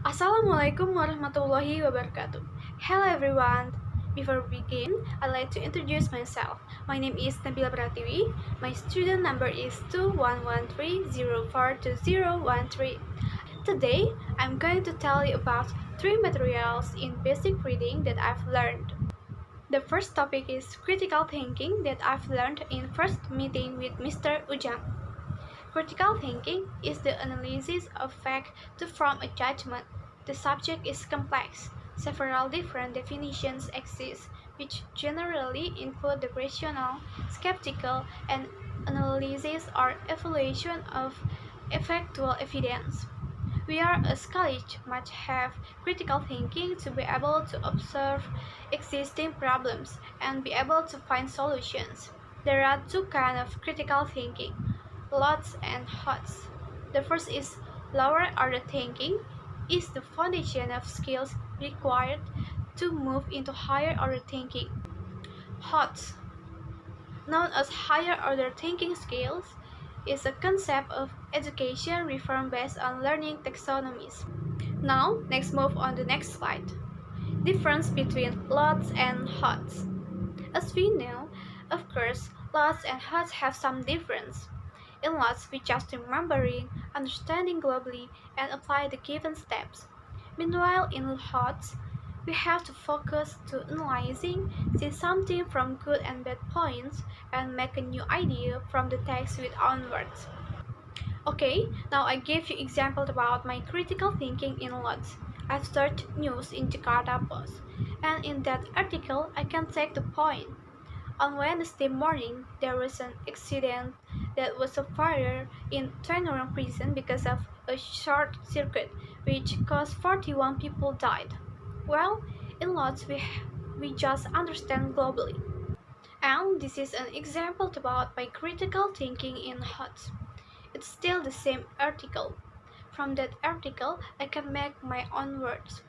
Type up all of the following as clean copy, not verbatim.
Assalamualaikum warahmatullahi wabarakatuh. Hello everyone. Before we begin, I'd like to introduce myself. My name is Nabila Pratiwi. My student number is 2113042013. Today, I'm going to tell you about three materials in basic reading that I've learned. The first topic is critical thinking that I've learned in first meeting with Mr. Ujang. Critical thinking is the analysis of facts to form a judgment. The subject is complex. Several different definitions exist, which generally include the rational, skeptical, and analysis or evaluation of factual evidence. We are as college must have critical thinking to be able to observe existing problems and be able to find solutions. There are two kinds of critical thinking, lots and HOTS. The first is lower order thinking, is the foundation of skills required to move into higher order thinking. HOTS, known as higher order thinking skills, is a concept of education reform based on learning taxonomies. Now, let's move on the next slide. Difference between lots and HOTS. As we know, of course, lots and HOTS have some difference. In lots, we just remembering, understanding globally, and apply the given steps. Meanwhile, in HOTS, we have to focus to analyzing, see something from good and bad points, and make a new idea from the text with own words. Okay, now I give you examples about my critical thinking in lots. I searched news in Jakarta Post, and in that article I can take the point. On Wednesday morning, there was an accident that was a fire in Tangerang prison because of a short circuit, which caused 41 people died. Well, in lots we just understand globally. And this is an example about my critical thinking in HOTS. It's still the same article. From that article, I can make my own words.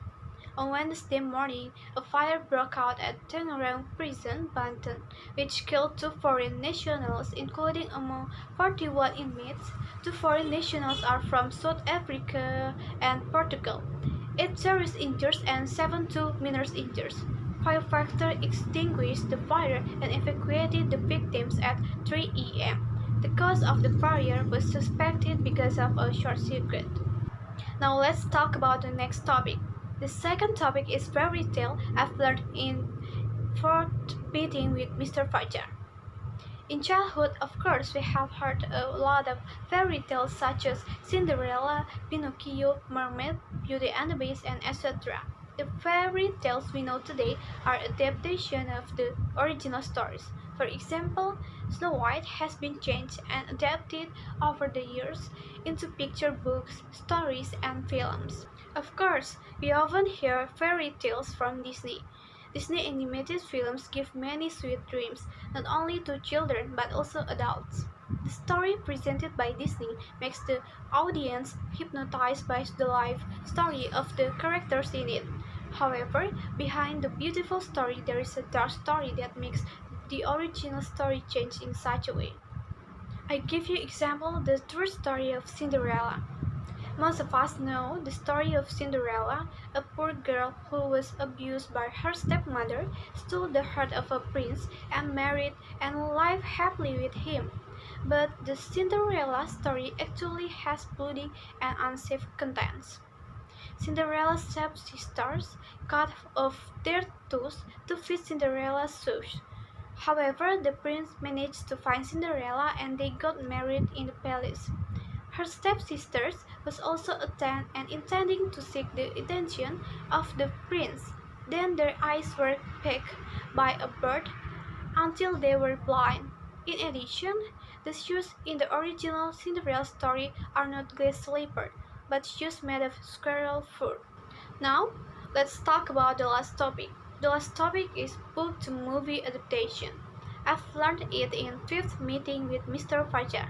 On Wednesday morning, a fire broke out at Tangerang Prison, Banten, which killed two foreign nationals, including among 41 inmates. Two foreign nationals are from South Africa and Portugal. 8 serious injuries and 72 minor injuries. Firefighters extinguished the fire and evacuated the victims at 3 a.m. The cause of the fire was suspected because of a short circuit. Now let's talk about the next topic. The second topic is fairy tale I've learned in fourth meeting with Mr. Fajar. In childhood, of course, we have heard a lot of fairy tales such as Cinderella, Pinocchio, Mermaid, Beauty and the Beast, and etc. The fairy tales we know today are adaptations of the original stories. For example, Snow White has been changed and adapted over the years into picture books, stories, and films. Of course, we often hear fairy tales from Disney. Disney animated films give many sweet dreams, not only to children but also adults. The story presented by Disney makes the audience hypnotized by the life story of the characters in it. However, behind the beautiful story there is a dark story that makes the original story change in such a way. I give you example the true story of Cinderella. Most of us know the story of Cinderella, a poor girl who was abused by her stepmother, stole the heart of a prince, and married and lived happily with him. But the Cinderella story actually has bloody and unsafe contents. Cinderella's stepsisters cut off their toes to feed Cinderella's shoes. However, the prince managed to find Cinderella and they got married in the palace. Her stepsisters was also intending to seek the attention of the prince. Then their eyes were picked by a bird until they were blind. In addition, the shoes in the original Cinderella story are not glass slipper, but shoes made of squirrel fur. Now, let's talk about the last topic. The last topic is book to movie adaptation. I've learned it in fifth meeting with Mr. Fajar.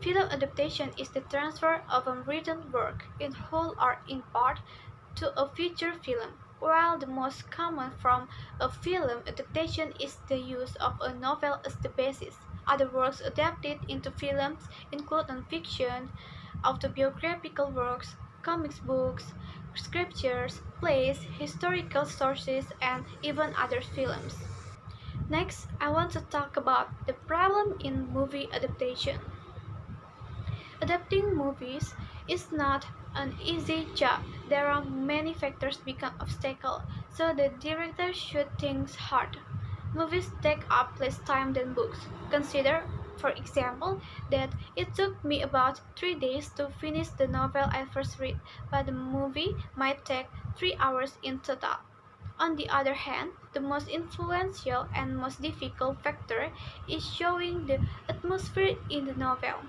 Film adaptation is the transfer of a written work, in whole or in part, to a feature film. While the most common form of film adaptation is the use of a novel as the basis, other works adapted into films include non-fiction, autobiographical works, comics books, scriptures, plays, historical sources, and even other films. Next, I want to talk about the problem in movie adaptation. Adapting movies is not an easy job. There are many factors become obstacle, so the director should think hard. Movies take up less time than books. Consider, for example, that it took me about 3 days to finish the novel I first read, but the movie might take 3 hours in total. On the other hand, the most influential and most difficult factor is showing the atmosphere in the novel.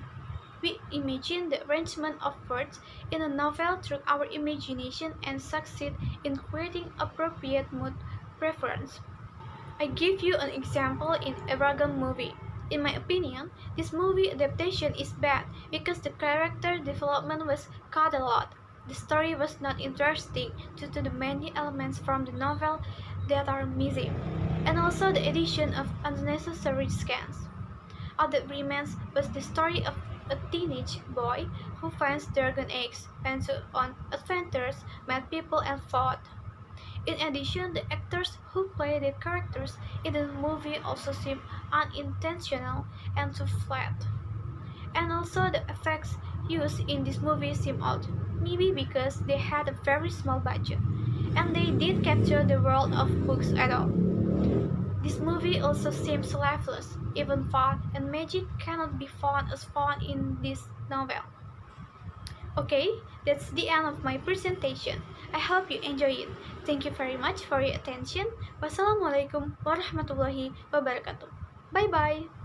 We imagine the arrangement of words in a novel through our imagination and succeed in creating appropriate mood preference. I give you an example in Eragon movie. In my opinion, this movie adaptation is bad because the character development was cut a lot. The story was not interesting due to the many elements from the novel that are missing, and also the addition of unnecessary scans. All that remains was the story of a teenage boy who finds dragon eggs, went on adventures, met people, and fought. In addition, the actors who play the characters in the movie also seem unintentional and too flat. And also, the effects used in this movie seem odd, maybe because they had a very small budget, and they didn't capture the world of books at all. This movie also seems lifeless, even fun and magic cannot be found as found in this novel. Okay, that's the end of my presentation. I hope you enjoy it. Thank you very much for your attention. Wassalamualaikum warahmatullahi wabarakatuh. Bye bye.